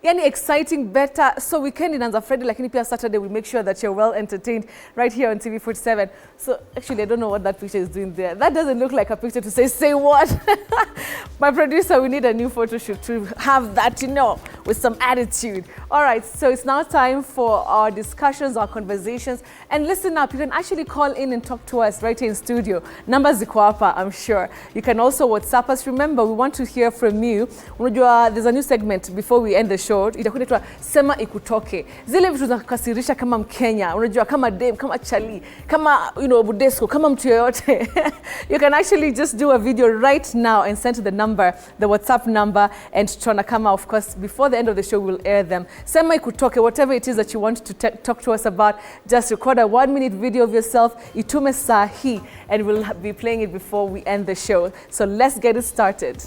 Yani exciting, better. So weekend inaanza Friday, lakini pia Saturday we make sure that you're well entertained right here on TV47. So actually I don't know what that picture is doing there. That doesn't look like a picture to say what. My producer, we need a new photo shoot to have that, you know, with some attitude. All right, so it's now time for our discussions, our conversations. And listen up, you can actually call in and talk to us right here in studio. Numbers ziko hapa, I'm sure. You can also WhatsApp us. Remember, we want to hear from you. Unajua, there's a new segment before we end the show. Itakuwa Sema Ikutoke. Zile vitu za kukasirisha kama Mkenya, unajua kama dem, kama chali, kama budesco, kama mtu yoyote. You can actually just do a video right now and send to the number, the WhatsApp number, and Chonakama, of course, before the end of the show we'll air them. Sema Ikutoke, whatever it is that you want to talk to us about, just record a 1-minute video of yourself, itume sahi, and we'll be playing it before we end the show. So let's get it started.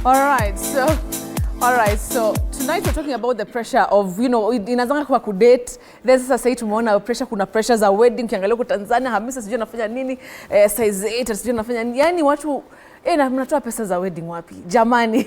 All right, so tonight we're talking about the pressure of, inazanga kwa kudate. There's sasa hii tumeona pressure, kuna pressure za wedding, kiangalia kwa Tanzania, Hamisa sijui anafanya nini, size 8 sijui anafanya nini. Yani watu na mnatoa pesa za wedding wapi? Jamani.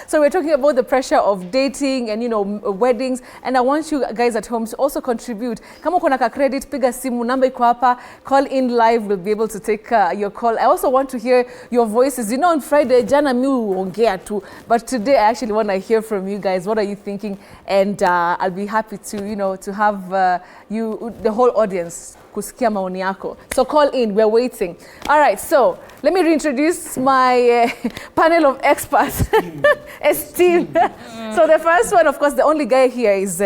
So we're talking about the pressure of dating and weddings, and I want you guys at home to also contribute. Kama uko na ka credit, piga simu, namba iko hapa, call in live, we'll be able to take your call. I also want to hear your voices. On Friday jana mi uongea tu, but today I actually want to hear from you guys. What are you thinking? And I'll be happy to to have you, the whole audience, kusikia maoni yako. So call in, we're waiting. All right, so let me reintroduce my panel of experts. Esteem. So the first one, of course, the only guy here is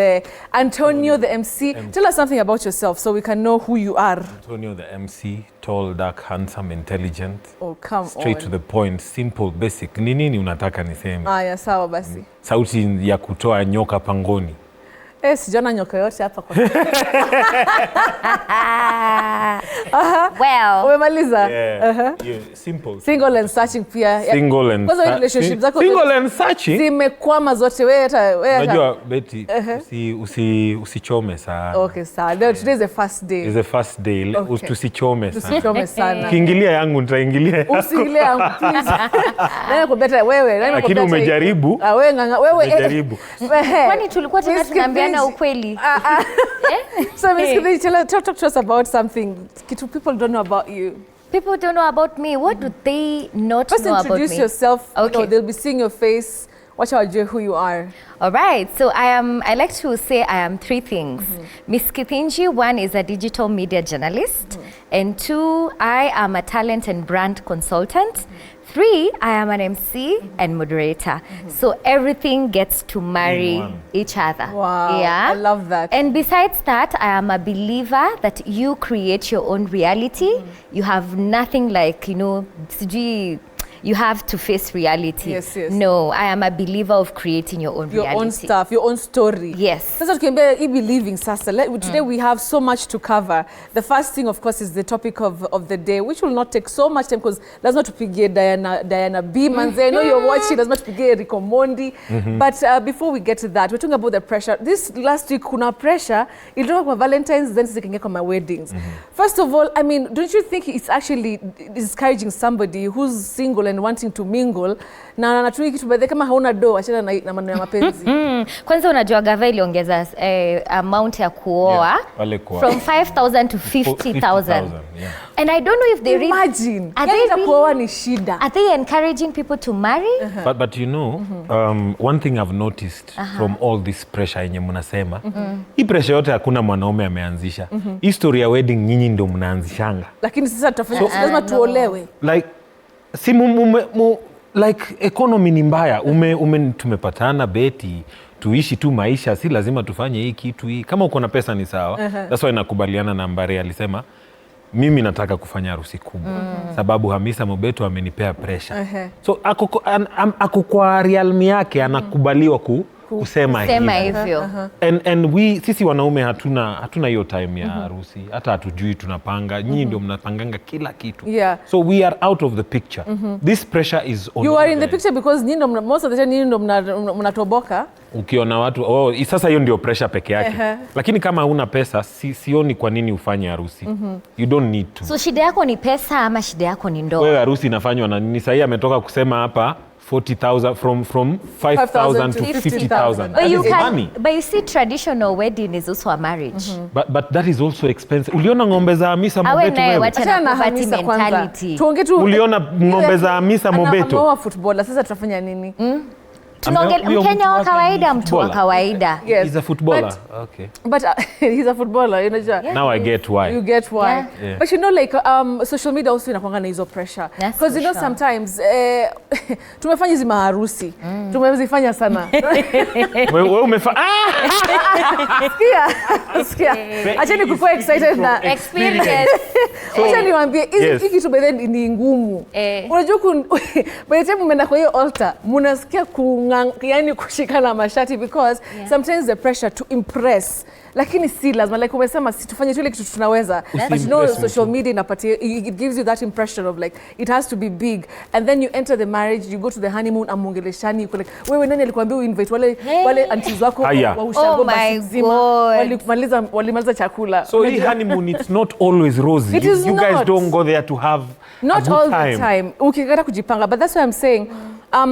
Antonio, the MC. Tell us something about yourself so we can know who you are. Antonio, the MC, tall, dark, handsome, intelligent. Oh, come Straight to the point, simple, basic. Nini unataka niseme? Aya, sawa basi. Sauti ya kutoa nyoka pangoni. Sijana nyoka yote hapa kwa. Well. Umemaliza? Yeah. Simple. Single and searching pia. Single and searching. Relationship zako. Single and searching. Zimekwama zote wewe hata. Unajua Betty, usichome sana. Okay, sawa. Today is the first day. It's the first day. Okay. Tusichome sana. Tusichome sana. Ukiingilia yangu nitaingilia. Usiingilie yangu please. Nani kubeta wewe? Lakini umejaribu. Wewe nganga wewe. Umejaribu. Kwani tulikuwa tunaambiana ukweli? So Miss Kidhi, talk to us about something people don't know about you. People don't know about me. What do they not First know about me? First introduce yourself. Okay. They'll be seeing your face. Watch out who you are. All right. So I like to say I am 3 things. Miss Kithinji, 1 is a digital media journalist. And 2, I am a talent and brand consultant. 3, I am an MC and moderator. So everything gets to marry each other. Wow, yeah? I love that. And besides that, I am a believer that you create your own reality. You have nothing like, you have to face reality. Yes. No, I am a believer of creating your own reality. Your own stuff, your own story. Yes. Sasa tukiambia believing sasa. Today we have so much to cover. The first thing, of course, is the topic of the day, which will not take so much time because lazima tupigie Diana B. Manze. I know you're watching. Lazima tupigie Rico Mondi. But before we get to that, we're talking about the pressure. This last week, kuna pressure. Ilitoka kwa Valentine's, then zikaingia kwa my weddings. First of all, I mean, don't you think it's actually discouraging somebody who's single and wanting to mingle na anatui kitu by the kama hauna do achana na maneno ya mapenzi. Kwanza unajua gava iliongeza amount ya kuoa from 5,000 to 50,000. And I don't know if they imagine kuoa ni shida. Are they encouraging people to marry? But you know, one thing I've noticed from all this pressure yenye mnasema, hii pressure yote hakuna mwanaume ameanzisha. History ya wedding nyinyi ndio mnaanzishanga. Lakini sasa tutafanya lazima tuolewe. Like si like economy ni mbaya. Tumepatana beti tuishi tu maisha, si lazima tufanye hii kitu hii. Kama uko na pesa ni sawa. That's why nakubaliana na Mbare alisema mimi nataka kufanya harusi kubwa sababu Hamisa Mobeto amenipea pressure. So ako kwa realm yake anakubaliwa kusema hivyo. And we sisi wanaume hatuna hiyo time ya harusi. Hata hatujui tunapanga. Nyinyi ndio mnapanganga kila kitu. So we are out of the picture. This pressure is on you are in the picture because nyinyi ndio most of the time nyinyi ndio mnatoboka. Ukiona watu sasa hiyo ndio pressure peke yake. Lakini kama huna pesa sioni kwa nini ufanye harusi. You don't need to. So shida yako ni pesa ama shida yako ni ndoa? Wewe harusi inafanywa na nini? Sasa ametoka kusema hapa 40,000 from 5,000 to 50,000. But you see, traditional wedding is also a marriage. But that is also expensive. Uliona ng'ombe za Hamisa Mobeto wewe? Acha na Hamisa mentality. Uliona ng'ombe za Hamisa Mobeto? Anaoa footballer. Sasa tutafanya nini? Mkenya wa kawaida, mtu wa kawaida. Yes. He's a footballer. Okay. But he's a footballer, you know. Now I get why. You get why. But you know, like social media also inakuanga na hizo pressure. Because you know sometimes tumefanya hizi maharusi. Tumezifanya sana. Wewe umefanya Sikia. Acha nikuwa excited na experience. Acha niwaambie hizi kitu by then ni ngumu. Unajua by the time umeenda kwa hiyo altar, mnasikia yani kushikana mashati because sometimes the pressure to impress. Lakini si lazima, like umesema si tufanye tu ile kitu tunaweza. But you know social media inapatia, it gives you that impression of like it has to be big, and then you enter the marriage, you go to the honeymoon, amongeleshani uko like wewe nani alikwambia uinvite wale aunties wako wa ushago basi zima walimaliza chakula. So hii honeymoon it's not always rosy. You guys don't go there to have not all the time. Ukikata kujipanga, but that's why I'm saying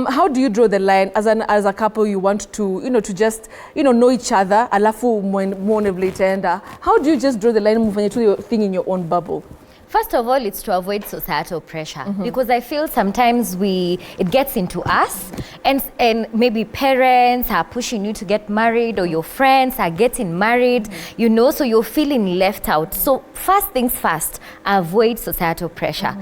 how do you draw the line as a couple? You want to to just know each other alafu muone vile itaenda. How do you just draw the line mfanye tu your thing in your own bubble? First of all, it's to avoid societal pressure because I feel sometimes it gets into us and maybe parents are pushing you to get married or your friends are getting married, so you're feeling left out. So first things first, avoid societal pressure.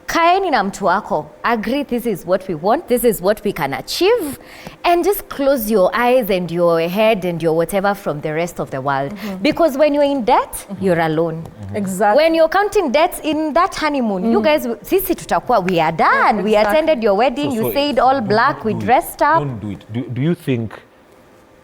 Kaeni na mtu wako, agree this is what we want, this is what we can achieve, and just close your eyes and your head and your whatever from the rest of the world. Because when you're in debt, you're alone. Exactly. When you're counting debts in that honeymoon, you guys, sisi tutakuwa, we are done. We attended your wedding, you said all black, we dressed up. Don't do it. Do you think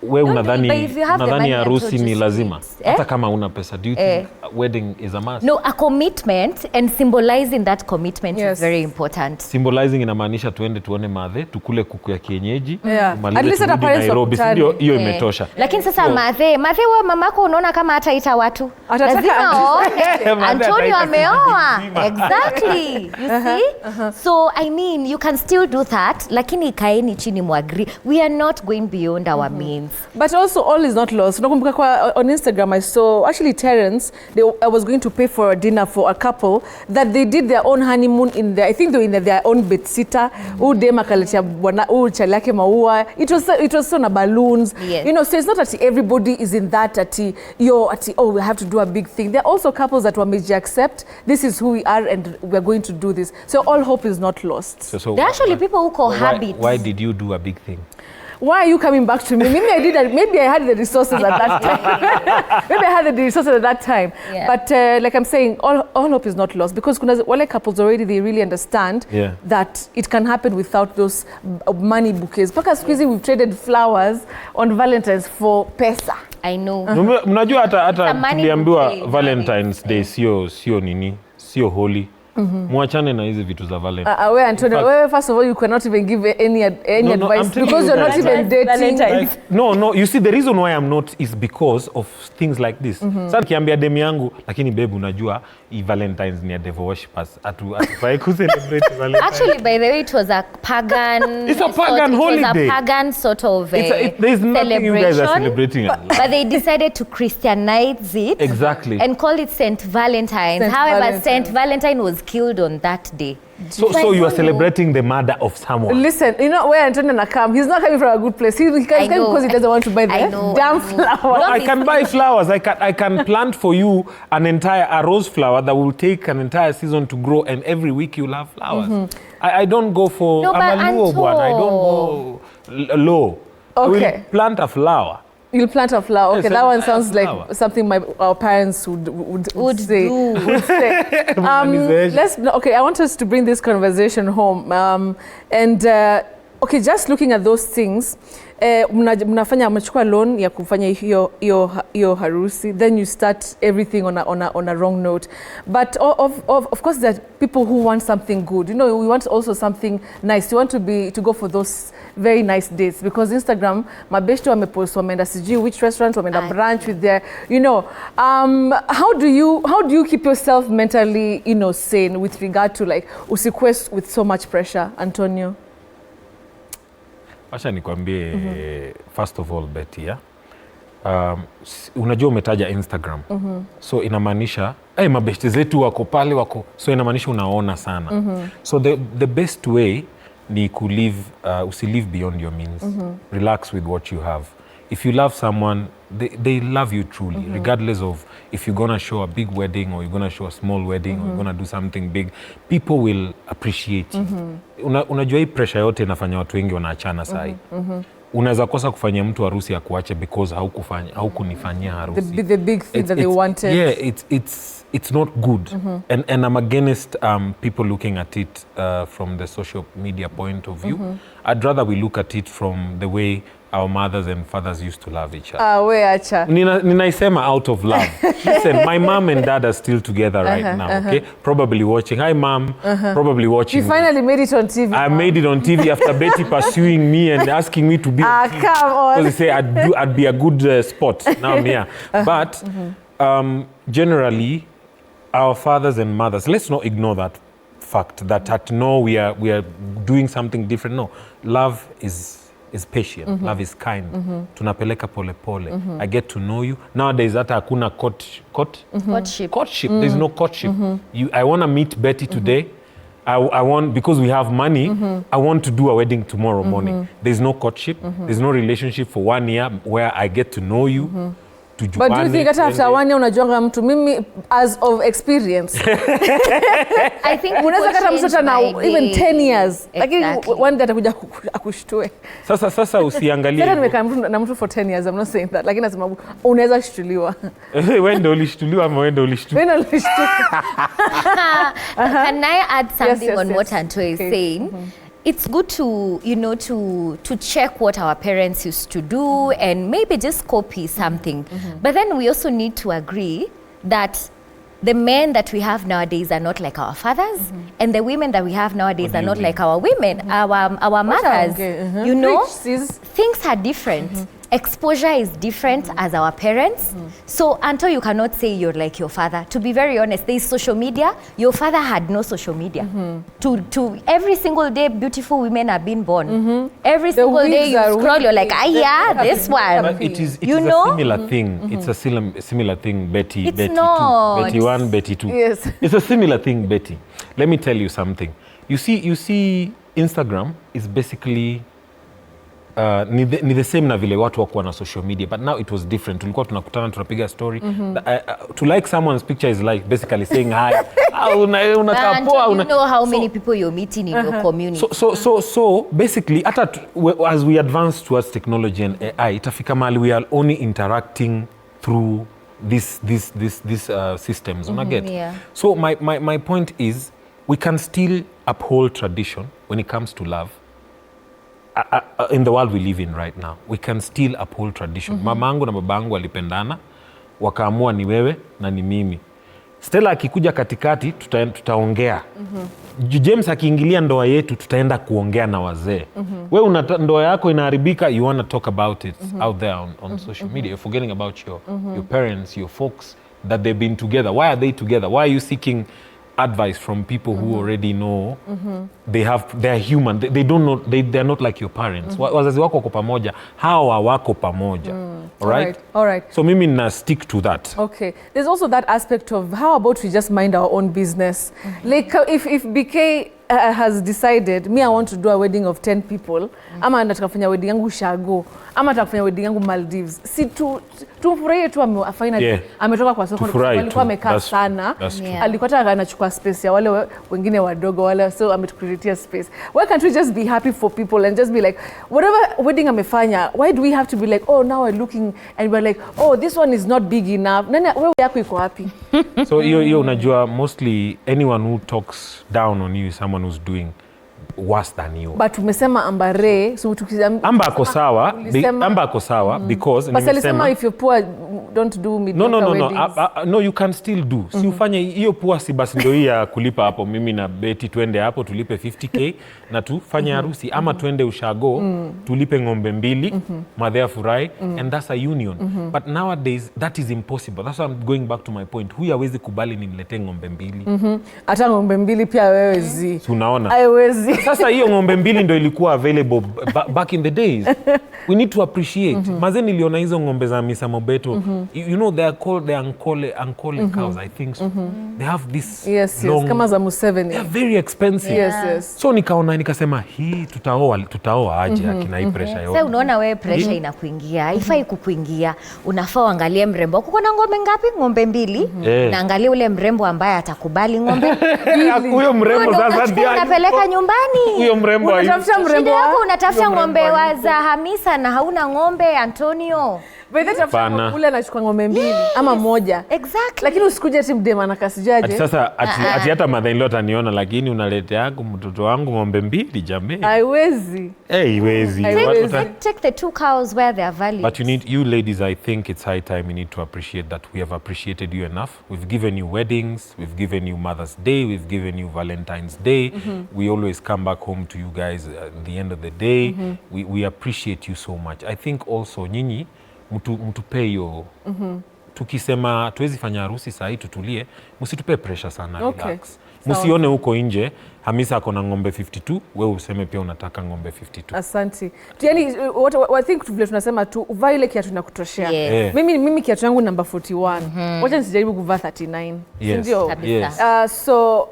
wewe unadhani harusi ni lazima hata kama una pesa? Do you think wedding is a must? No, a commitment and symbolizing that commitment is very important. Symbolizing inamaanisha tuende tuone madhe, tukule kuku ya kienyeji, at least at Nairobi, ndio hiyo imetosha. Lakini sasa madhe wewe mamako unaona kama hataita watu. Lazima aone Antonio ameoa. Exactly. You see? So I mean you can still do that, lakini kaeni chini muagree. We are not going beyond our means. But also all is not lost. Nakumbuka on Instagram I saw actually Terrence, I was going to pay for a dinner for a couple that they did their own honeymoon in I think they were in their own bedsitter. Dem akaletea bwana chali yake maua. It was so na balloons. Yes. So it's not that everybody is in that we have to do a big thing. There are also couples that wameji accept this is who we are and we are going to do this. So all hope is not lost. So there are actually people who call habits. Why did you do a big thing? Why are you coming back to me? Maybe I had the resources at that time. Yeah. But like I'm saying, all hope is not lost because kuna wale couples already they really understand that it can happen without those money bouquets. Paka siku hizi we've traded flowers on Valentine's for pesa. I know. Mnajua hata tuliambiwa Valentine's Day sio holy. Muachane na hizi vitu za Valentine. Wewe Antonio, first of all, you cannot even give any advice because you're not even dating. Like, no, you see the reason why I'm not is because of things like this. Sasa nikiambia demu yangu, lakini babe unajua Valentine's ni a devil worshippers. Atufai ku celebrate Valentine. Actually, by the way, it was a pagan. It's a pagan holiday. It was a pagan sort of there's nothing you guys are celebrating. But they decided to Christianize it. Exactly. And call it Saint Valentine. However, Saint Valentine was killed on that day. So you are celebrating the murder of someone. Listen, you know where Antonio na come, he's not coming from a good place. He's coming because he doesn't want to buy the damn flowers. No, I can buy flowers. I can plant for you a rose flower that will take an entire season to grow, and every week you'll have flowers. I don't go for I'm a low one. I don't go low. Okay. I will plant a flower. You'll plant a flower. Okay, Yes, that one sounds like flower. something our parents would say. do. Would say. Okay, I want us to bring this conversation home. Okay, just looking at those things, mnachukua loan ya kufanya hiyo harusi, then you start everything on a wrong note. But of course, there are people who want something good. You know, we want also something nice. You want to go for those very nice dates, because Instagram, mabeshto wamepost wameenda sijui which restaurant, wameenda brunch with their, you know. How do you keep yourself mentally, you know, sane with regard to like usikwe with so much pressure, Antonio? Acha nikwambie, first of all, Betty, yeah? Unajua umetaja Instagram. So inamaanisha mabeshte zetu wako pale wako, so inamaanisha unaona sana. So the best way ni live beyond your means. Relax with what you have. If you love someone, they love you truly, regardless of if you're gonna show a big wedding or you're gonna show a small wedding or you're gonna do something big, people will appreciate you. Unajua hii pressure yote inafanya watu wengi wanaachana sahi. Unaweza kosa kufanya mtu harusi akuache because haukunifanyia harusi. The big thing that they wanted. Yeah, it's not good. And I'm against people looking at it from the social media point of view. I'd rather we look at it from the way our mothers and fathers used to love each other. We acha. Ninaisema out of love. Listen, my mom and dad are still together right now, okay? Probably watching. Hi, mom. Probably watching. You finally made it on TV. I made it on TV after Betty pursuing me and asking me to be on TV. Come on. Because they say I'd be a good spot. Now I'm here. But generally, our fathers and mothers, let's not ignore that fact that no, we are doing something different. No, love is patient. Love is kind. Tunapeleka pole pole. I get to know you. Nowadays, hata hakuna courtship. There's no courtship. I want to meet Betty today. I want, because we have money, I want to do a wedding tomorrow morning. There's no courtship. There's no relationship for 1 year where I get to know you. But do you think hata after 1 year unajuanga mtu? Mimi as of experience, I think unaweza kata msota na even 10 years. Lakini one day atakuja akushtue. Sasa usiangalie. Sasa nimekaa na mtu for 10 years, I'm not saying that. Lakini nasema unaweza kushtuliwa. Wewe ndio ulishtuliwa ama wewe ndio ulishtuka? Wewe ndio ulishtuka. Can I add something on what Anto is saying? It's good to, you know, to check what our parents used to do and maybe just copy something. But then we also need to agree that the men that we have nowadays are not like our fathers, and the women that we have nowadays are not like our women, our mothers. You know, things are different. Exposure is different as our parents. So Anto, you cannot say you're like your father. To be very honest, there is social media. Your father had no social media. To every single day, beautiful women are being born. Every single day you scroll, you're like, this one. But it is a similar thing. It's a similar thing, Betty. It's Betty not. 2. Betty 1, Betty 2. Yes. It's a similar thing, Betty. Let me tell you something. You see, Instagram is basically ni the same na vile watu wakuwa na social media, but now it was different. Tulikuwa tunakutana tunapiga story. To like someone's picture is like basically saying hi. And you know how many people you're meeting in your community. So basically, as we advance towards technology and AI, itafika mahali we are only interacting through these systems. Yeah. So my point is, we can still uphold tradition when it comes to love. In the world we live in right now, we can still uphold tradition. Mama angu na baba angu walipendana, wakaamua ni wewe na ni mimi. Stella akikuja katikati tutaongea. James akiingilia ndoa yetu tutaenda kuongea na wazee. Wewe ndoa yako inaharibika, you want to talk about it out there on social media. You're forgetting about your parents, your folks, that they've been together. Why are they together? Why are you seeking advice from people who already know they're human? They don't know, they're not like your parents. Wazazi wako wako pamoja, hawa wako pamoja. All right. So mimi na stick to that. Okay. There's also that aspect of how about we just mind our own business? Like if BK has decided, me I want to do a wedding of 10 people, ama nataka kufanya wedding yangu Shago, ama nataka kufanya wedding yangu Maldives. Si tumfurahie tu finally ametoka kwa soko, alikuwa amekaa sana. Alikuwa hata anachukua space ya wale wengine wadogo wale, so ametucreate space. Why can't we just be happy for people and just be like, whatever wedding amefanya, why do we have to be like, oh now we're looking and we're like, oh this one is not big enough. Nani wewe yako iko wapi? So hiyo unajua, mostly anyone who talks down on you is someone who's doing worse than you. But umesema Ambare, so Amba ako sawa, Amba ako sawa because but nimesema if you're poor don't do midnight weddings. No, you can still do. Si ufanye hiyo poor, si basi ndio hii ya kulipa hapo. Mimi na Betty twende hapo tulipe 50k na tufanye harusi, ama twende Ushago tulipe ng'ombe 2 madhea furahi, and that's a union. But nowadays that is impossible. That's why I'm going back to my point. Huyu hawezi kubali nilete ng'ombe 2. Hata ng'ombe 2 pia wewe zi. Unaona? Haiwezi. Sasa hiyo ng'ombe 2 ndio ilikuwa available back in the days. We need to appreciate. Maze niliona hizo ng'ombe za Misa Mobeto. You know they are called the Ankole cows, I think so. They have this long, kama za Museveni. They are very expensive. Yes. So nikasema hii tutaoa aje akina hii pressure yote. Sasa unaona wewe pressure inakuingia, haifai kukuingia. Unafaa uangalie mrembo. Uko na ng'ombe ngapi? Ng'ombe 2. Na angalia ule mrembo ambaye atakubali ng'ombe 2. Huyo mrembo sasa ndio unapeleka nyumbani. Huyo mrembo unatafuta mrembo wako, unatafuta ng'ombe wa za Hamisa na hauna ng'ombe Antonio. Wewe tafuta ule anachukua ng'ombe 2 ama moja. Exactly. Lakini usikuje ati mdema na kasijaje. Ati sasa ati hata mother-in-law ataniona, lakini unalete yangu mtoto wangu ng'ombe 2 jambe. Haiwezi. Haiwezi. Take the 2 cows where they are valued. But you ladies, I think it's high time you need to appreciate that we have appreciated you enough. We've given you weddings, we've given you Mother's Day, we've given you Valentine's Day. We always come back home to you guys at the end of the day. We appreciate you so much. I think also nyinyi mtupe hiyo tukisema tuwezi fanya harusi saa hii tutulie, msitupe pressure sana, relax. Msione huko nje Hamisa ako na ng'ombe 52, wewe useme pia unataka ng'ombe 52. Asante. Yaani I think vile tunasema tu uvaa ile kiatu inakutoshea. Mimi kiatu yangu number 41. Wacha nisijaribu kuvaa 39. Ndio. So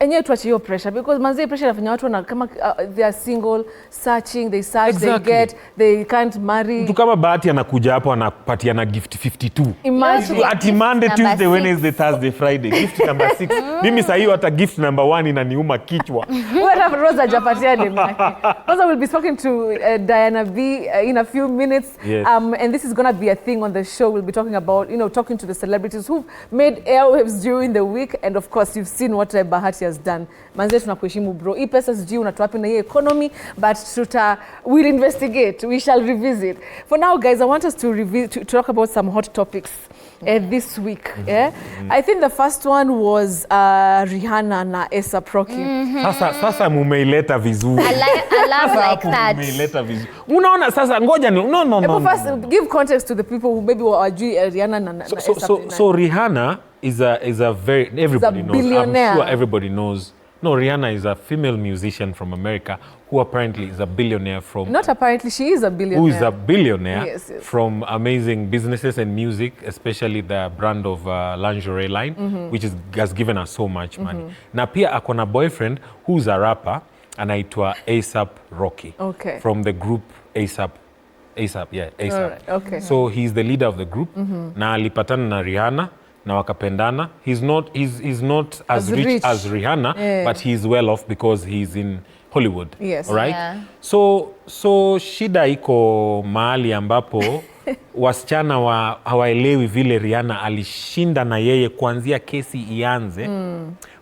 enyewe tuache hiyo pressure, because manzi pressure inafanya watu wana kama they are single, searching, they search, they can't marry. Mtu kama Bahati anakuja hapo anapatia na gift 52. Imagine. Ati Monday, Tuesday, Wednesday, Thursday, Friday. Gift number 6. Mimi saa hiyo hata gift number 1 inaniuma kichwa. What Rosa japatia ni maki. Rosa will be speaking to Diana B in a few minutes. And this is going to be a thing on the show. We'll be talking about, talking to the celebrities who've made airwaves during the week. And of course, you've seen what Bahati has done. Manze tunakuheshimu bro. Hii pesa sijui unatoa wapi na hii economy, but we'll investigate. We shall revisit. For now, guys, I want us to talk about some hot topics this week. I think the first one was Rihanna na ASAP Rocky. Sasa mumeileta vizuri. I love like that. Mumeileta vizuri. Unaona sasa ngoja ni no. First give context to the people who maybe wajui Rihanna na ASAP. So Rihanna is a very, everybody knows. I'm sure everybody knows. No, Rihanna is a female musician from America who apparently is a billionaire from... Not apparently, she is a billionaire. Who is a billionaire yes. From amazing businesses and music, especially the brand of lingerie line, which has given her so much money. Na pia akona boyfriend who's a rapper, anaitwa ASAP Rocky. Okay. From the group ASAP. ASAP. Right, okay. So he's the leader of the group. Na alipatana na Rihanna. Na wakapendana. He's not as rich as Rihanna, but he's well off because he's in Hollywood. Yes. All right? So shida iko mahali ambapo wasichana hawaelewi vile Rihanna alishinda na yeye kuanzia kesi ianze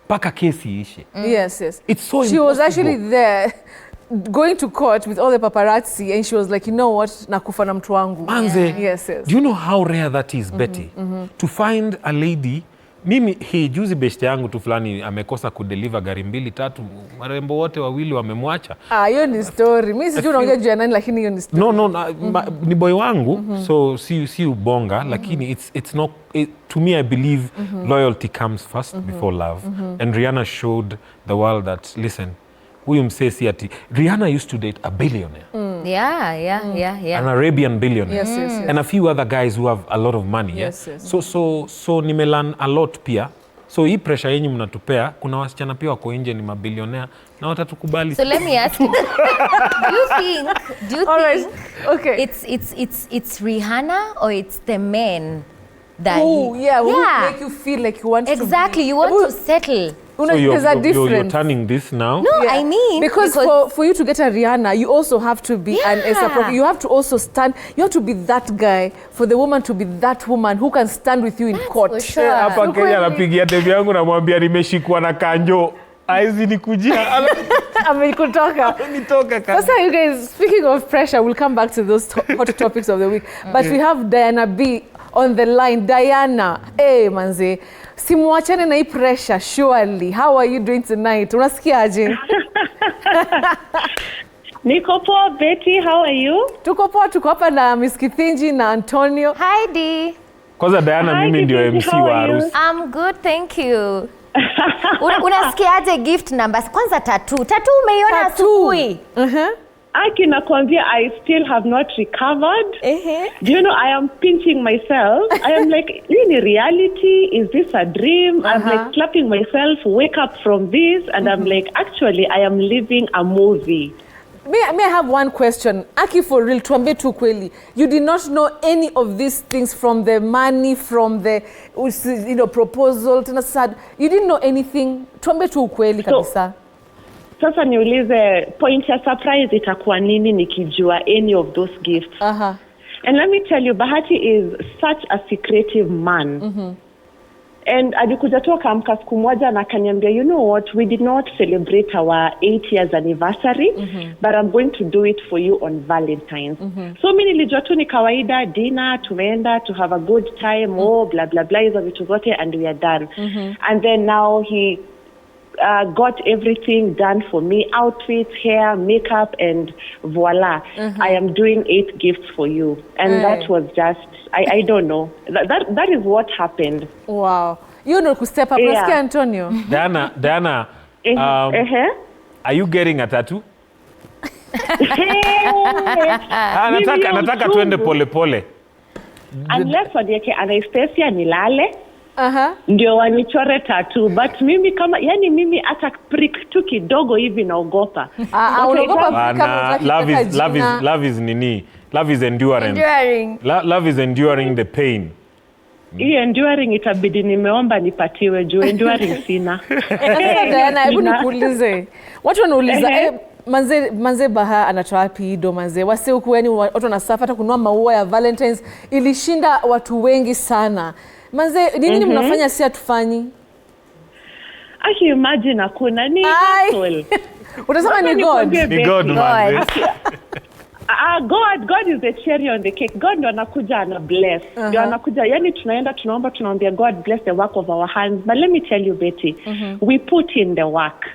mpaka kesi ishe. Yes. It's so she was actually there going to court with all the paparazzi, and she was like, you know what, nakufa na mtu wangu. Manze, yes. Do you know how rare that is, Betty? To find a lady Mimi hii juzi beshte yangu tu fulani amekosa kudeliver gari 2-3, marembo wote wawili wamemwacha. Hiyo ni story. Mimi sijui unaongea juu ya nani, lakini hiyo ni story. No, ni boy wangu, so si ubonga, lakini it's not to me I believe loyalty comes first before love. And Rihanna showed the world that listen, huyu msee si ati Rihanna used to date a billionaire. Yeah. An Arabian billionaire. Yes. And a few other guys who have a lot of money. Yes. So nimelearn a lot pia. So hii pressure yenyu mnatupea, kuna wasichana pia wako nje ni mabilionea na watatukubali. So let me ask you, do you think Alright. Okay. it's Rihanna or it's the men that Who make you feel like you want exactly to you want to settle? So there's a difference. you're turning this now? No, I mean because for you to get a Rihanna, you also have to be an A$AP. You have to also stand. You have to be that guy for the woman to be that woman who can stand with you in court. For sure. Hapa Kenya napigia demu yangu namwambia nimeshikwa na kanjo. Aizi nikujia. Amekutoka. Nitoka kanjo. Sasa you guys, speaking of pressure, we'll come back to those hot topics of the week. But we have Diana B on the line. Diana, manze. Simuachane na hii pressure, surely. How are you doing tonight? Unasikiaje? Niko poa, Betty. How are you? Tuko poa, tuko hapa na Miss Kithinji na Antonio. Hi D. Kwanza Diana, Hi, mimi ndio Kithinji, MC how wa are you? harusi. I'm good, thank you. Unasikiaje gift numbers? Kwanza tattoo umeiona asubuhi? Aki nakwambia, I still have not recovered. Do you know, I am pinching myself. I am like, in reality, is this a dream? I'm like slapping myself, wake up from this, and I'm like, actually, I am living a movie. May I have one question? Aki, for real, tuambie tu kweli. You did not know any of these things, from the money, from the proposal, tena sad. You didn't know anything. Tuambie tu kweli kabisa. Sasa niulize, point ya surprise itakuwa nini nikijua any of those gifts? And let me tell you, Bahati is such a secretive man. And alikuja tu akaamka siku moja na akaniambia, you know what, we did not celebrate our 8 years anniversary, but I'm going to do it for you on Valentine's. So mimi nilijua tu ni kawaida, dinner, tumeenda to have a good time, blah blah blah, hizo vitu zote, and we are done. And then now he got everything done for me, outfits, hair, makeup, and voila, I am doing 8 gifts for you. And that was just, I don't know. That is what happened. Wow. You know, step up. Nasikia Antonio. Diana, are you getting a tattoo? Nataka tuende pole pole. Unless wadieke anesthesia nilale. Ndio wanichore tattoo, but mimi kama mimi hata prick tu kidogo hivi naogopa. Love is nini? Love is enduring. Love is enduring the pain. Enduring itabidi nimeomba nipatiwe juu enduring sina. Diana, hebu nikuulize. Watu wanauliza manze Baha anatoa wapi do manze? Wase huku watu wanasafa hata kununua maua ya Valentine's ilishinda watu wengi sana. Manze, nini mnafanya si atufanyi? Aki imagine hakuna ni hustle. Unasema ni God. Ni God manze. God is the cherry on the cake. God ndo anakuja ana bless. Ndio anakuja, tunaenda tunaomba tunaambia God bless the work of our hands. But let me tell you Betty, we put in the work.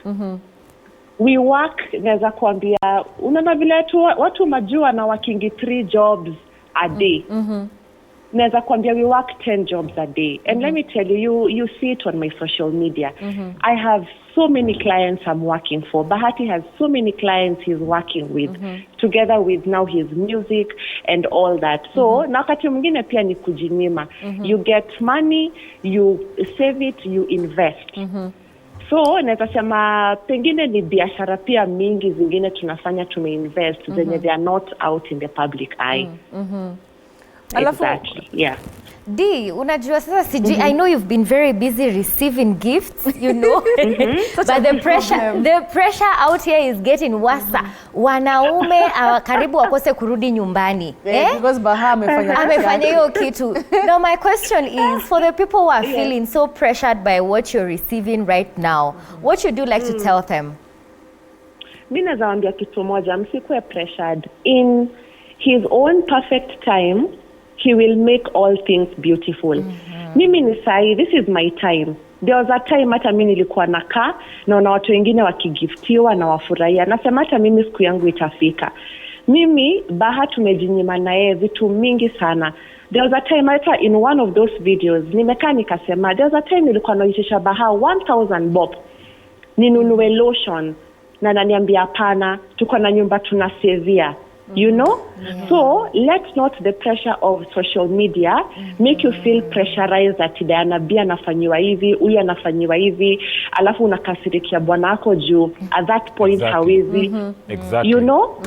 We work, naweza kuambia, unaona vile watu majua na working 3 jobs a day. Naweza kuambia we work 10 jobs a day. And let me tell you, you see it on my social media. I have so many clients I'm working for. Bahati has so many clients he's working with, together with now his music and all that. So, na wakati mwingine pia ni kujinyima. You get money, you save it, you invest. So, naweza sema pengine ni biashara pia mingi zingine tunafanya tumeinvest, zenye they are not out in the public eye. Exactly, yeah. D, unajua sasa siji, I know you've been very busy receiving gifts, you know. But the pressure out here is getting worse. Wanaume karibu wakose kurudi nyumbani. Because Baha amefanya hiyo kitu. Now my question is, for the people who are feeling so pressured by what you're receiving right now, what would you like to tell them? Mimi nazaambia kitu moja, msikuwe pressured. In his own perfect time, he will make all things beautiful. Mimi ni sahi, this is my time. There was a time hata mimi nilikuwa nakaa naona watu wengine wakigiftiwa na wafurahia. Nasema hata mimi siku yangu itafika. Mimi Baha tumejinyima naye vitu mingi sana. There was a time hata in one of those videos nimekaa nikasema there was a time nilikuwa naitisha Baha 1000 bob ninunue lotion na ananiambia hapana, tuko na nyumba tunasevia. You know? So let not the pressure of social media make you feel pressurized that Diana anafanyiwa hivi, huyu anafanyiwa hivi, alafu unakasirikia bwana wako juu at that point hawezi. Exactly. You know?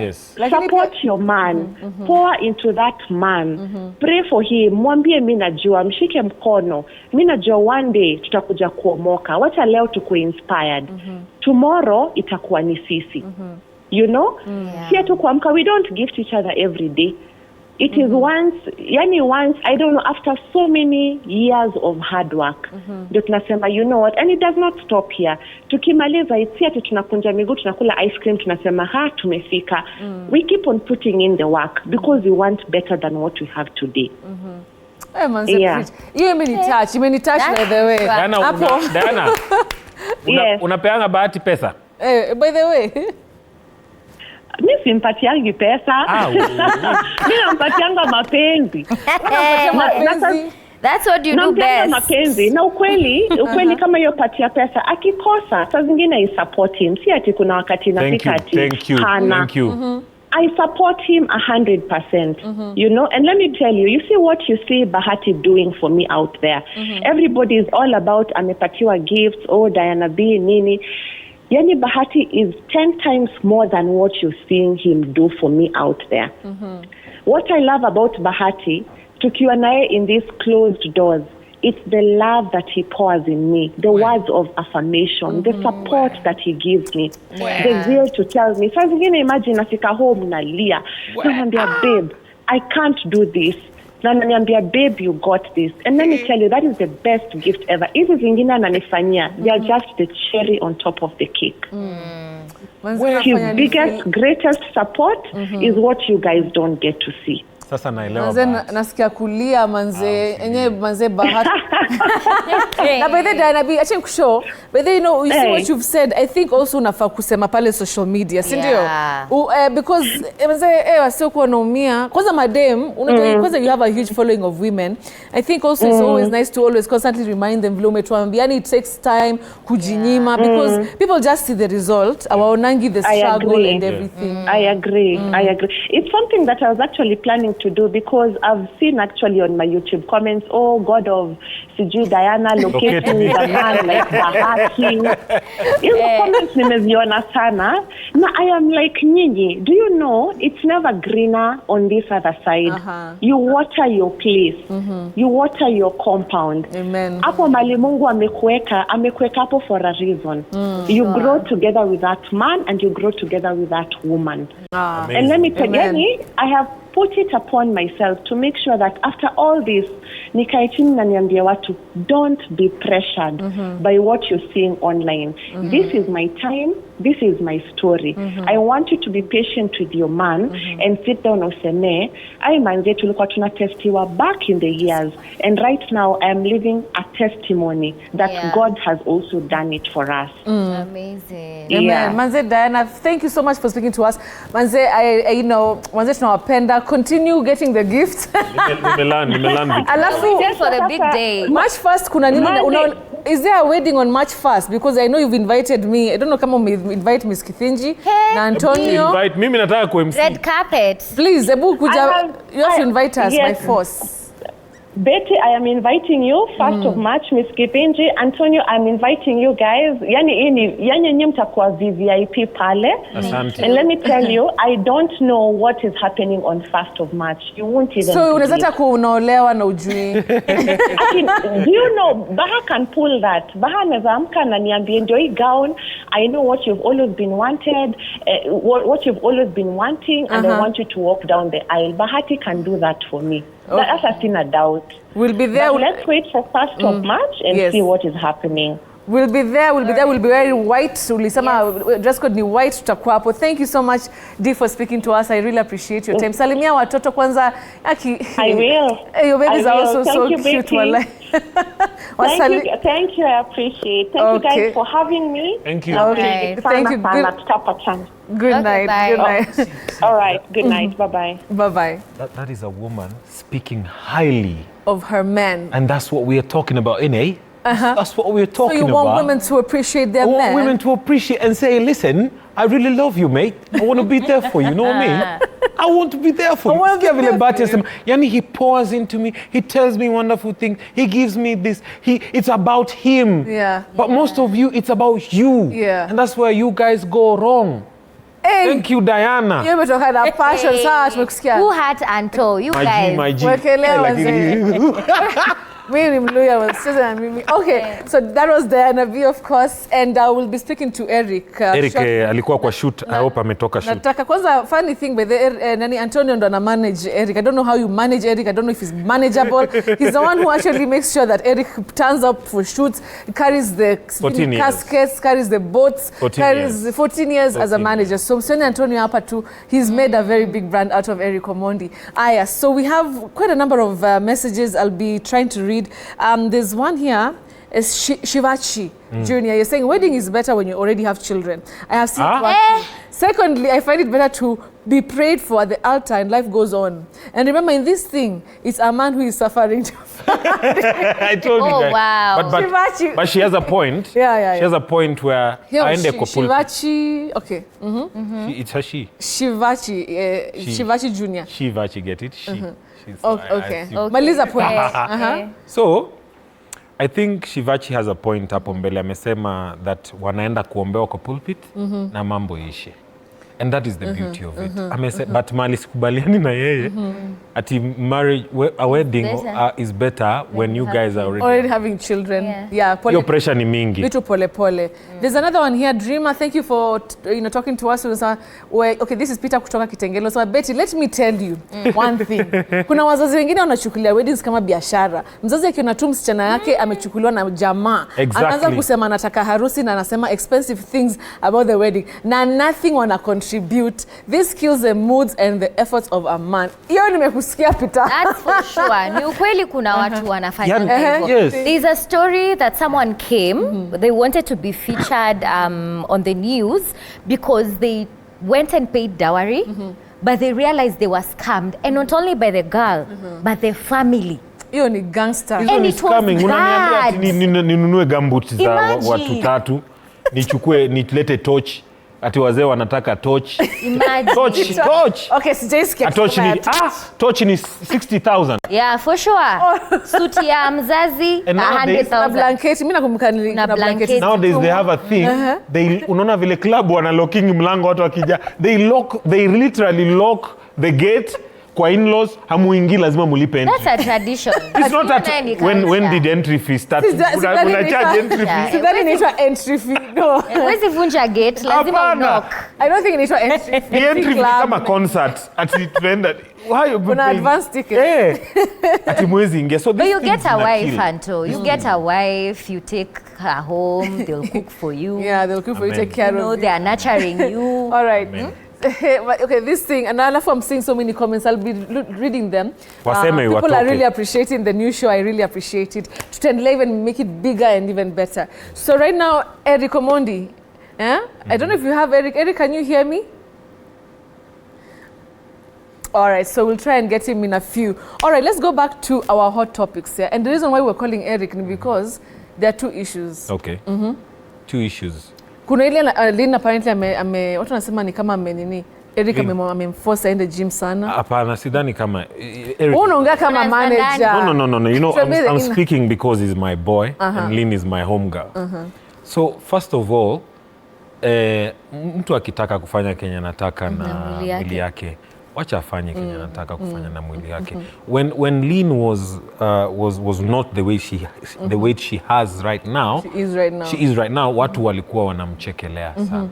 Yes. Support your man. Pour into that man. Pray for him. Mwambie mimi najua, mshike mkono. Mimi najua one day tutakuja kuomoka. Wacha leo tuko inspired. Tomorrow itakuwa ni sisi. You know? Here to kuamka, we don't gift each other every day. It is once, I don't know, after so many years of hard work, ndio tunasema, you know what, and it does not stop here. Tukimaliza, it's ati tunakunja miguu, tunakula ice cream, tunasema, tumefika. We keep on putting in the work because we want better than what we have today. Hiyo imenitouch by the way. Diana, unapeanga Bahati pesa? By the way. Mimi simpatiangi pesa. Mimi nampatianga mapenzi. That's what you do best. Mapenzi. Na ukweli kama hiyo patia pesa akikosa saa zingine I support him. Si ati kuna wakati nafika ati. Thank you. I support him 100%. You know, and let me tell you, you see what you see Bahati doing for me out there. Everybody is all about amepatiwa gifts, Diana B nini. Yani Bahati is 10 times more than what you're seeing him do for me out there. What I love about Bahati, tukiwa naye in these closed doors, it's the love that he pours in me, the words of affirmation, the support that he gives me, the zeal to tell me. So zingine imagine nafika home nalia, naambia babe, I can't do this. Na naniambia babe, you got this. And let me tell you, that is the best gift ever. Hizi zingine ananifanyia, they are just the cherry on top of the cake. His biggest, greatest support is what you guys don't get to see. Sasa naelewa. Nasikia kulia manze Bahati. Na by the Diana B, acha nikushow. By the, you know, you see what you've said, I think also unafaa kusema pale social media, si ndio? Because manze wasio kuwa naumia. Kwanza madem, unajua kwanza you have a huge following of women. I think also it's always nice to always constantly remind them vile umetuambia it takes time kujinyima because people just see the result. Awaonangi the struggle and everything. I agree. It's something that I was actually planning to do because I've seen actually on my YouTube comments, God of Siju Diana locating with a man like Bahati. Hizo comments nimeziona sana. Na I am like nyinyi, do you know it's never greener on this other side. You water your place. You water your compound. Amen. Hapo mali Mungu amekuweka hapo for a reason. You grow together with that man and you grow together with that woman. And let me tell you, I have put it upon myself to make sure that after all this, nikae chini na niambie watu, don't be pressured by what you're seeing online. This is my time. This is my story. I want you to be patient with your man and sit down useme, ai manze tulikuwa tunatestiwa back in the years and right now I am living a testimony that God has also done it for us. Amazing. Amen. Manze Diana, thank you so much for speaking to us. Manze, I you know, manze tunawapenda. Continue getting the gifts. Nimelan. Alafu for the big day. March 1st kuna nini? Is there a wedding on March 1st? Because I know you've invited me. I don't know kama invite Miss Kithinji na Antonio. Invite mimi nataka ku MC. Red carpet. Please, Ebu kuja. You have to invite us by force. Betty, I am inviting you 1st of March, Miss Kithinji. Antonio, I'm inviting you guys. Yani nyinyi mtakuwa VVIP pale. Asante. And let me tell you, I don't know what is happening on 1st of March. You won't even. So unaweza hata kuolewa na ujui. Do you know Baha can pull that? Baha anaweza amka na niambie ndio hii gown. I know what you've always been wanted, what you've always been wanting, and I want you to walk down the aisle. Bahati can do that for me. That's a doubt. We'll be there. But let's wait for 1st of March and see what is happening. We'll be there, we'll be wearing white. Ulisema dress code ni white, tutakuwa hapo. Thank you so much, Dee, for speaking to us. I really appreciate your time. Salimia watoto kwanza. I will. Your babies are also Thank so you, cute. Thank you, I appreciate. Thank you guys for having me. Thank you. Okay. Thank you. Good night. Bye. Good night. All right, good night. Bye-bye. Bye-bye. That is a woman speaking highly Of her man. and that's what we are talking about, innit? That's what we're talking about. So you want women to appreciate their I want men? women to appreciate and say, listen, I really love you, mate. I want to be there for you. You know what I mean? I want to be there for you. Yani, he pours into me. He tells me wonderful things. He gives me this. It's about him. Yeah. But most of you, it's about you. Yeah. And that's where you guys go wrong. Hey. Thank you, Diana. You umetoka na passion sana tumekusikia. Who heart and toe? You guys. My G. Wekelea wazee. Mimi ni Mluya wasicheza na mimi. Okay, so that was Diana B, of course, and I will be speaking to Eric. Eric alikuwa kwa shoot. I hope ametoka shoot. Nataka kwanza, funny thing by the nani Antonio ndo ana manage Eric. I don't know how you manage Eric. I don't know if he's manageable. He's the one who actually makes sure that Eric turns up for shoots, carries the caskets, carries the boats, 14 years as a manager. So msioni Antonio hapa tu, he's made a very big brand out of Eric Omondi. Aya, so we have quite a number of messages I'll be trying to read. There's one here. Is Shivachi Junior. You're saying wedding is better when you already have children. I have seen it working. Secondly, I find it better to be prayed for at the altar and life goes on. And remember, in this thing, it's a man who is suffering. I told you guys. Wow. But she has a point. Yeah. She has a point where Shivachi, okay. It's a she. Shivachi, Shivachi Junior. Shivachi, get it? She. Okay. Maliza point. So, I think Shivachi has a point hapo mbele. Amesema that wanaenda kuombewa kwa pulpit na mambo ishe. And that is the beauty of it. But mali sikubaliani na yeye. Ati marriage, a wedding is better when you guys are already having children. Yeah. Your pressure ni mingi. Vitu pole pole. There's another one here, Dreamer. Thank you for talking to us. Okay, this is Peter kutoka Kitengelo. So Betty, let me tell you one thing. Kuna wazazi wengine wanachukulia weddings kama biashara. Mzazi akiona tu msichana yake amechukuliwa na jamaa. Anaanza kusema anataka harusi na anasema expensive things about the wedding. Na nothing wana contribute. This kills the moods and the efforts of a man. Hiyo nimekusikia Peter. That's for sure. Ni ukweli kuna watu wanafanya hivyo. Yes. There's a story that someone came, they wanted to be featured on the news because they went and paid dowry, but they realized they were scammed, and not only by the girl, but the family. Hiyo ni gangster. And it was bad. Ninunue gumboots za watu tatu. Nilete torch. Ati wazee wanataka torch. Torch. Okay, sijaisikia. Torch ni 60,000. Yeah, for sure. Suti ya mzazi 100,000. Blanketi, mimi nakumbuka na blanketi. Nowadays they have a thing. Unaona vile club wana locking mlango watu wakija. They literally lock the gate. Kwa in-laws hamuingi lazima mulipe entry. That's a tradition. It's not that when did entry fee start? Una charge entry fee. That inaitwa entry fee. No. Wezi vunja gate, lazima knock. I don't think inaitwa entry fee. The entry fee kama concert ati tuenda. Kuna advance ticket. Ati mwezi ingia. So but you get a wife, Anto. You get a wife, you take her home, they'll cook for you. Yeah, they'll cook for you, take care of you. They are nurturing you. All right. Okay, this thing, and I love I'm seeing so many comments. I'll be reading them. People are really appreciating the new show. I really appreciate it. To enlive and make it bigger and even better. So right now, Eric Omondi. I don't know if you have Eric. Eric, can you hear me? All right, so we'll try and get him in a few. All right, let's go back to our hot topics here. And the reason why we're calling Eric is because there are two issues. Okay. Two issues. Kuna ile Lynn apparently watu wanasema ni kama nini Eric amemforce aende gym sana. Hapana, sidhani kama Eric. Unaongea kama manager. No. You know, I'm speaking because he's my boy and Lynn is my home girl. So first of all, mtu akitaka kufanya Kenya nataka na mwili yake, wacha afanye Kenya nataka kufanya na mwili yake. When Lynn was not the way she has right now. She is right now. Watu walikuwa wanamchekelea sana.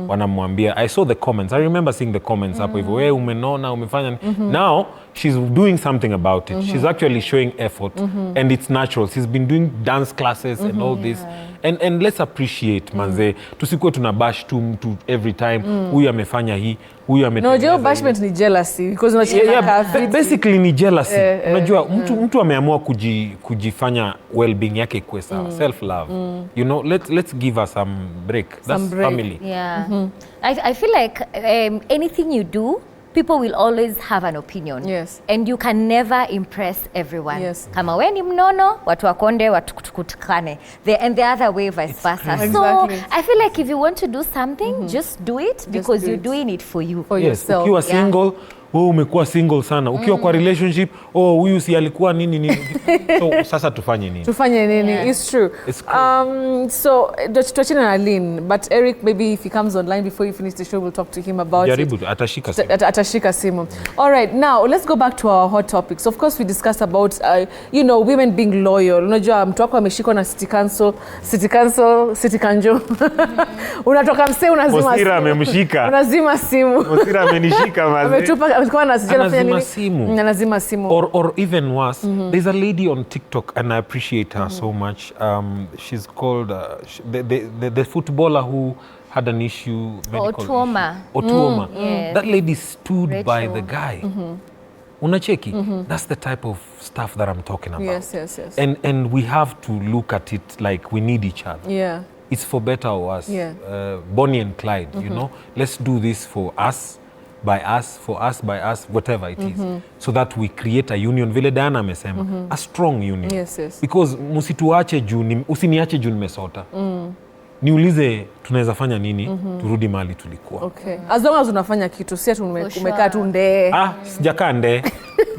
Wanamwambia, I saw the comments. I remember seeing the comments hapo hivyo, wewe umenona, umefanya. Now she's doing something about it. She's actually showing effort and it's natural. She's been doing dance classes and all this And let's appreciate manze. Tusikuwe tunabash tu mtu every time. Huyu amefanya hii, huyu ametengeneza. No, bashment ni jealousy because basically ni jealousy. Unajua mtu ameamua kujifanya well-being yake ikuwe sawa. Self love. You know, let's give her some break. That's family. Yeah. I feel like anything you do, people will always have an opinion. Yes. And you can never impress everyone. Yes. Kama we ni mnono, watu wakonde, watu kutukane. And the other way, vice versa. Exactly. So I feel like if you want to do something, just do it because you're doing it for you. For yourself. Ukiwa single, umekuwa single sana. Ukiwa kwa relationship, huyu si alikuwa nini. So sasa tufanye nini? Yeah. It's true. It's cool. So tuachane na Lynn, but Eric, maybe if he comes online before you finish the show, we'll talk to him about Jaribu, it. atashika simu. All right, now let's go back to our hot topics. Of course, we discussed about women being loyal. Unajua mtu wako ameshikwa na city kanjo. Unatoka msee unazima. Mosira amemshika. Unazima simu. Mosira amenishika maze. Anazima simu. Or even worse, there's a lady on TikTok and I appreciate her so much. She's called the footballer who had an issue. Otuoma. Yes. That lady stood Rachel. by the guy. Unacheki? That's the type of stuff that I'm talking about. Yes. And we have to look at it like we need each other. Yeah. It's for better or worse. Yeah. Bonnie and Clyde, you know? Let's do this for us, by us, for us, by us, whatever it is. So that we create a union. Vile Diana amesema, a strong union. Yes. Because usiniache juu nimesota. Niulize tunaweza fanya nini turudi mahali tulikuwa. Okay. As long as unafanya kitu, si ati umekaa tu ndee. Sijakaa ndee.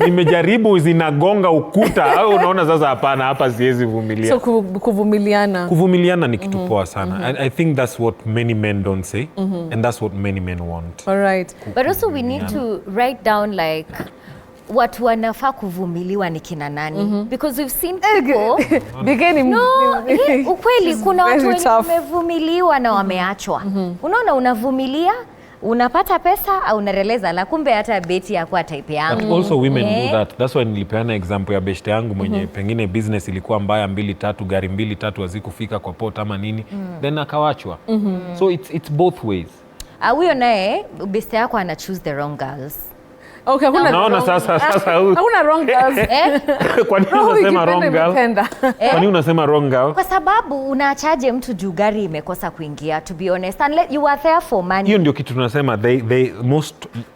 Nimejaribu zinagonga ukuta. Au unaona sasa hapana, hapa siwezi vumilia. So kuvumiliana. Kuvumiliana ni kitu poa sana. I think that's what many men don't say and that's what many men want. All right. But also we need to write down like watu wanafaa kuvumiliwa ni kina nani because we've seen people ukweli kuna watu wenye wamevumiliwa na wameachwa. Unaona unavumilia unapata pesa au unareleza la kumbe hata beti ya kwa type yangu. But also women do that. That's why nilipeana example ya beshte yangu mwenye pengine business ilikuwa mbaya 2-3 gari 2-3 hazikufika kwa port ama nini then akawachwa. So it's both ways. Huyo naye beshte yako ana choose the wrong girls. Okay, naona sasa hakuna wrong girls. Kwa nini unasema wrong girl? Kwa nini unasema wrong girl? Kwa sababu unaachaje mtu juu gari imekosa kuingia, to be honest, and you are there for money. Hiyo ndio kitu tunasema, they most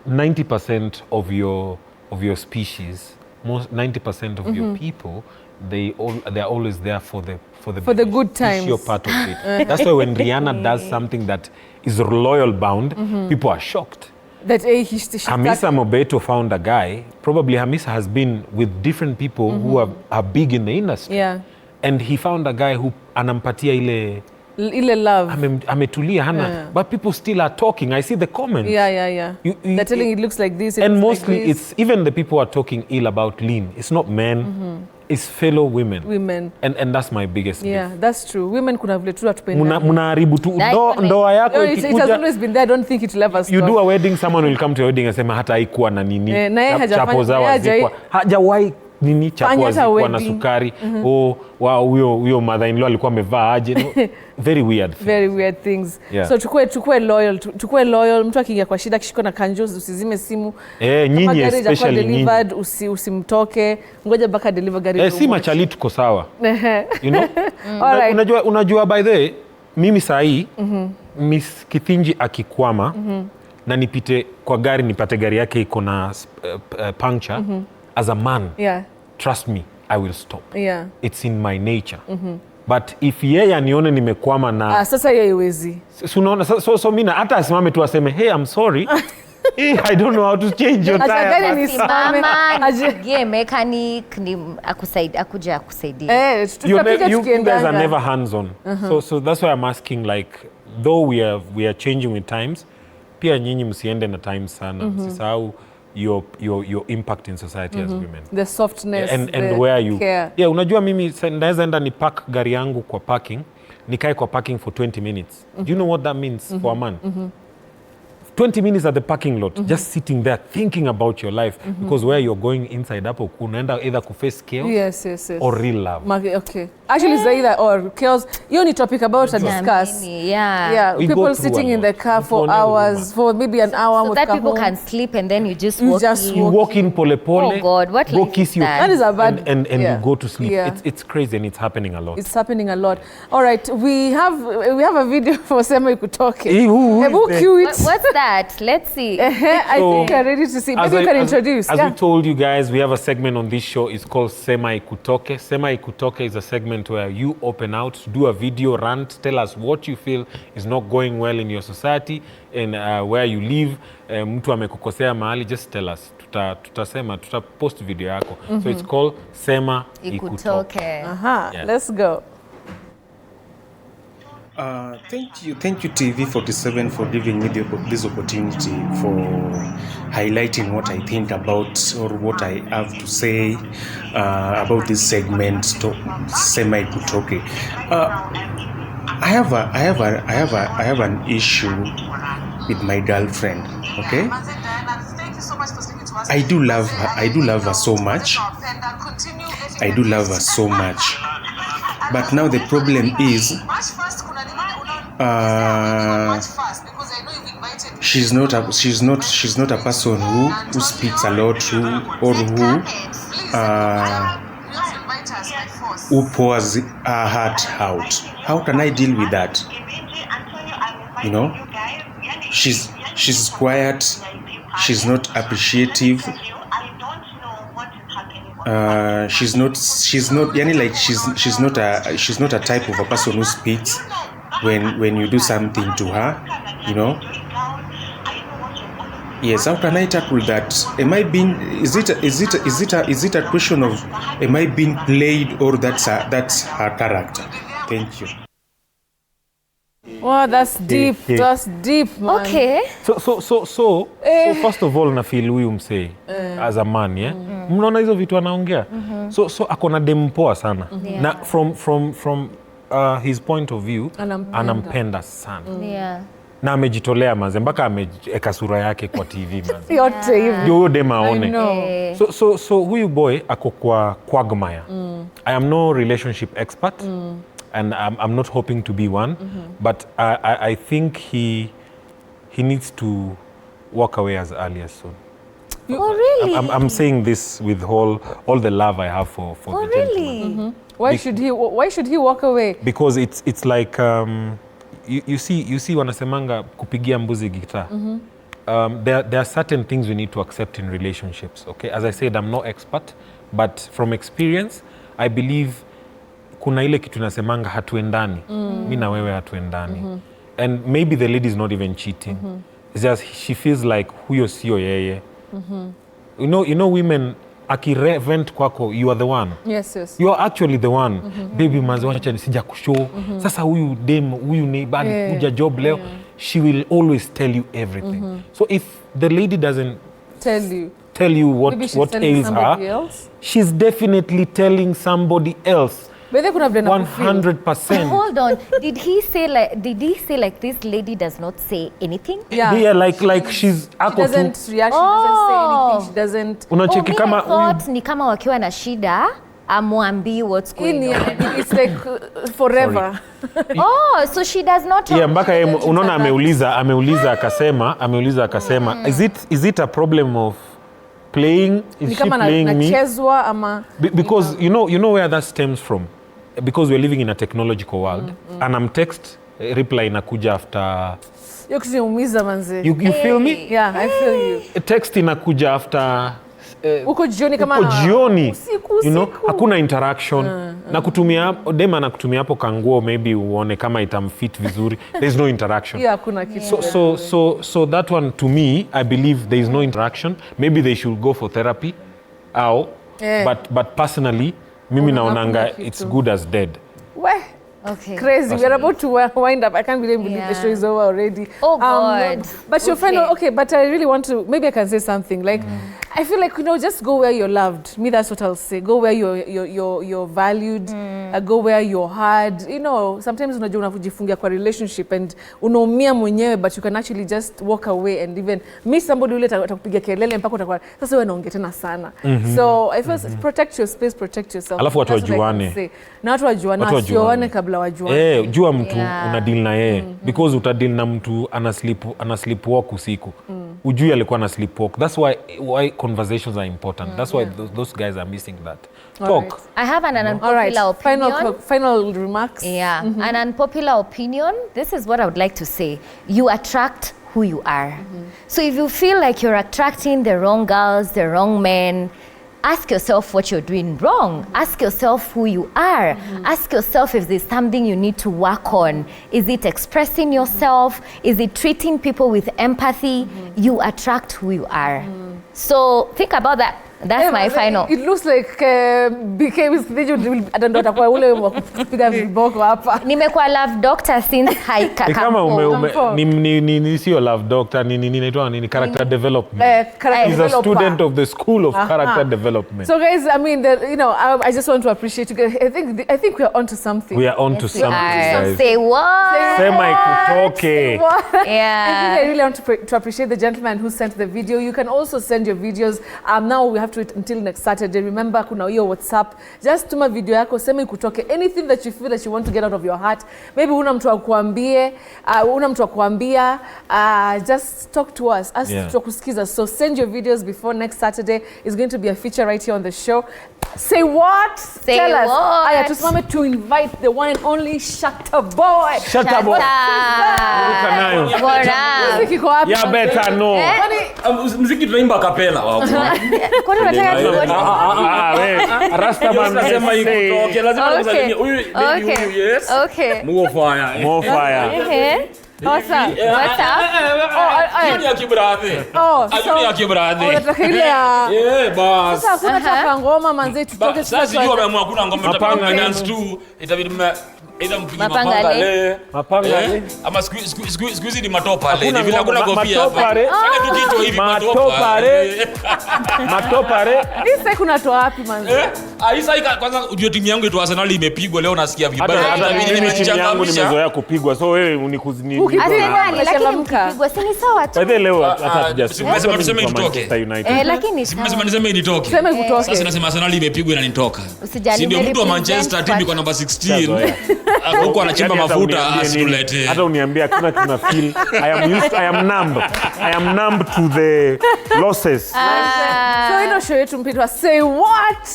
90% of your species, most 90% of your people, they are always there for the good times. Your part of it. That's why when Rihanna does something that is loyal bound, people are shocked. That Hamisa Mobeto found a guy. Probably Hamisa has been with different people who are big in the industry. Yeah. And he found a guy who anampatia ile love. Ametulia hana. Yeah. But people still are talking. I see the comments. Yeah. They're telling it looks like this. And mostly like it's even the people who are talking ill about Lean. It's not men. It's fellow women. And that's my biggest beef. Yeah, that's true. Women kuna vile tu atupenda. Mnaharibu tu ndoa yako ikikuja. It has always been there. I don't think it will ever stop. You do a wedding, someone will come to your wedding and say hata haikuwa na nini. Chapo zao hazikuwa. Hajawahi nini chapo hazikuwa na sukari. Huyo mother-in-law alikuwa amevaa aje. Very weird things. Very weird things. Yeah. So tukue loyal. Mtu akiingia kwa shida kishiko na kanjozi usizime simu. Nyinyi especially delivered usimtoke. Ngoja baka deliver gari. Si machali tuko sawa. You know? Right. Unajua by the way, mimi saa hii Miss Kithinji akikwama na nipite kwa gari nipate gari yake iko na puncture as a man. Yeah. Trust me, I will stop. Yeah. It's in my nature. But if yeye anione nimekwama na sasa yeye haiwezi. Unaona so mimi hata asimame tu aseme hey I'm sorry. I don't know how to change your tire. Aje mechanic ni akuja akusaidia. You guys are never hands on. So that's why I'm asking, like, though we are changing with times, pia nyinyi msiende na times sana. Msisahau your impact in society as women. The softness and where you care. Yeah, unajua mimi naweza enda ni park gari yangu kwa parking, nikae kwa parking for 20 minutes. Do you know what that means for a man? 20 minutes at the parking lot, just sitting there thinking about your life, because where you're going inside hapo unaenda either kuface chaos Yes. or real love. Okay. Actually, it's either or chaos. You only topic about to discuss. Yeah. We go People through sitting a in lot. the car for Tuone huruma. hours, for maybe an hour. So with that people home. can sleep and then you just You walk just in. You walk in pole pole, Oh God, what go life kiss is you, that? That is a bad. and yeah. you go to sleep. Yeah. It's crazy, and it's happening a lot. It's happening a lot. All right, we have a video for Sema Ikutoke. Who is Who there? cue it? What's that? Let's see. I think I'm ready to see. Maybe you can introduce. As we told you guys, we have a segment on this show. It's called Sema Ikutoke. Sema Ikutoke is a segment where you open out, do a video rant, tell us what you feel is not going well in your society and where you live. Mtu amekukosea mahali, just tell us. Tutasema, post video yako. So it's called Sema Ikutoke. Yeah. Let's go. Thank you TV47 for giving me this opportunity for highlighting what I think about or what I have to say about this segment to Sema Ikutoke. I have an issue with my girlfriend. Okay, I do love her so much. But now the problem is she's not a person who speaks a lot who pours her heart out. How can I deal with that? You know, she's quiet, she's not appreciative. She's not a type of a person who speaks when you do something to her, you know. Yes, how can I tackle that? Am I being is it a question of am I being played, or that's her character? Thank you. Wow, that's deep. That's deep, man. Okay. So first of all, na feel huyu msee as a man, yeah. Mnaona hizo vitu anaongea. So akona dem poa sana. Na from his point of view, anampenda sana. Yeah. Na amejitolea manze, mpaka ameweka sura yake kwa TV manze. Yote hivi. Ndio dem aone. So huyu boy ako kwa quagmire. I am no relationship expert. And I'm not hoping to be one, but I think he needs to walk away as early as soon. Oh really? I'm saying this with all the love I have for the gentleman. Why should he walk away? Because it's like you see wanasemanga kupigia mbuzi guitar. There are certain things we need to accept in relationships. Okay, as I said, I'm no expert, but from experience, I believe kuna ile kitu nasemanga hatuendani. Mimi na wewe hatuendani. And maybe the lady is not even cheating. It's just she feels like huyo sio yeye. You know women akirevent kwako, you are the one. Yes. You are actually the one. Baby manzi wacha nisija kushow. Sasa huyu dem huyu ni bad kuja job leo. She will always tell you everything. So if the lady doesn't tell you what ails her, she's definitely telling somebody else. 100%. Hold on. Did he say like this lady does not say anything? Yeah, like she doesn't react, she doesn't say anything, she doesn't. Unacheki kama I thought ni kama wakiwa na shida amwambii what's going on. It's like forever. Oh, so she does not. Yeah, mpaka yeye unaona ameuliza akasema is it a problem of playing? Is she playing me? Ama Because you know where that stems from. Because we're living in a technological world. And I'm text reply inakuja after. You feel me? Yeah, I feel you. Text inakuja after uko jioni kama usiku. You know, hakuna interaction. Na kutumia dema na kutumia hapo kanguo maybe uone kama itamfit vizuri. There's no interaction. Yeah, hakuna kitu. So that one to me, I believe there is no interaction. Maybe they should go for therapy. But personally, mimi naonanga it's good as dead. Okay. Crazy. We're about to wind up. I can't believe the show is over already. Oh God. But your friend, okay, but I really want to, maybe I can say something. Like, I feel like, just go where you're loved. Me, that's what I'll say. Go where you're valued. Go where you're heard. Sometimes unajua unajifungia kwa relationship and unaumia mwenyewe, but you can actually just walk away and even meet somebody ule atakupiga kelele mpaka utakuwa sasa wewe unaongea tena sana. So I feel protect your space, protect yourself. Alafu watu wajuane. Na watu wajuane kabla wajuane. Jua mtu una deal na yeye because utadeal na mtu ana sleepwalk usiku. Ujui alikuwa na sleepwalk. That's why conversations are important. That's why those guys are missing that. Talk. Right. I have an unpopular opinion. Final remarks. Yeah, an unpopular opinion. This is what I would like to say. You attract who you are. So if you feel like you're attracting the wrong girls, the wrong men, ask yourself what you're doing wrong. Ask yourself who you are. Ask yourself if there's something you need to work on. Is it expressing yourself? Is it treating people with empathy? You attract who you are. So think about that. That's my final. It looks like BK with ndo atakuwa ule wa kupiga viboko hapa. Nimekuwa love doctor since high kama ni sio love doctor ni inaitwa ni character development. He's a student of the school of character development. So guys, I mean I just want to appreciate you guys. I think we are onto something. We are onto something, guys. Say what? Sema Ikutoke. Yeah. I really want to appreciate the gentleman who sent the video. You can also send your videos. Now we have to wait until next Saturday. Remember, kuna hiyo WhatsApp. Just tuma video yako, Sema Ikutoke. Anything that you feel that you want to get out of your heart. Maybe una mtu wa kuambia, just talk to us. Ask to kusikiza. So send your videos before next Saturday. It's going to be a feature right here on the show. Say what? Tell us. Aya, tusimame to invite the one and only Shatta Boy. Shatta Boy. Muziki iko wapi? Ya better no. Muziki tunaimba kapela. Kwani unataka tuone? Rasta man Sema Ikutoke. Lazima nisalimie. Huyu yes. Okay. More fire. What's up? Ayuni ya kibradhi. Ayuni ya kibradhi. Unataka ile ya bas. Sasa kuna taka ngoma manze tutoke sasa. Sasa sijui wameamua kuna ngoma tutapanga dance tu. Itabidi ila mpige mapanga le. Ama siku hizi ni matopa le. Ni vile kuna kofia hapa. Fanya tu kitu hivi matopa. Matopa re. Hii kuna toa wapi manze? Hii kwanza ujue timu yangu yetu Arsenal imepigwa leo nasikia vibaya. Hata mimi timu yangu nimezoea kupigwa. So wewe unikuzini. Lakini mkipigwa si ni sawa tu. Baadaye leo hata tujasikia. Nimesema tuseme itoke. Lakini Nimesema niseme initoke. Sema Ikutoke. Sasa nasema Arsenal imepigwa na nitoka. Usijali. Si ndio mtu wa Manchester team iko namba 16. Huko anachimba mafuta asitulete. Hata uniambia kuna feel I am numb to the losses. So ino show yetu mpitwa say what?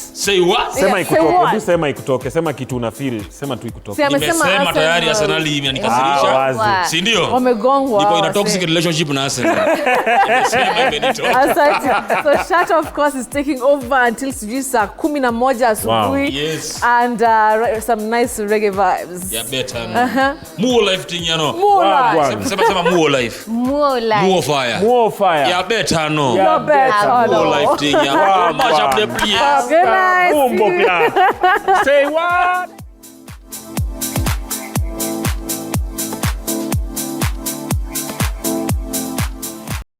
Sema Ikutoke. Sema Ikutoke. Sema kitu una feel. Sema tu Ikutoke. Nimesema tayari Arsenal imenikasirisha. Si ndio? Wamegongwa. Niko in a toxic relationship na Arsenal. Nimesema imenitoka. So Shatta of course is taking over until saa 11 asubuhi. Yes. And some nice reggae vibes. Yeah, better. More life thing, More life. Sema more life. More fire. Yeah, better no. You're better. More life thing, yeah. Much up the place. Good night. Say what?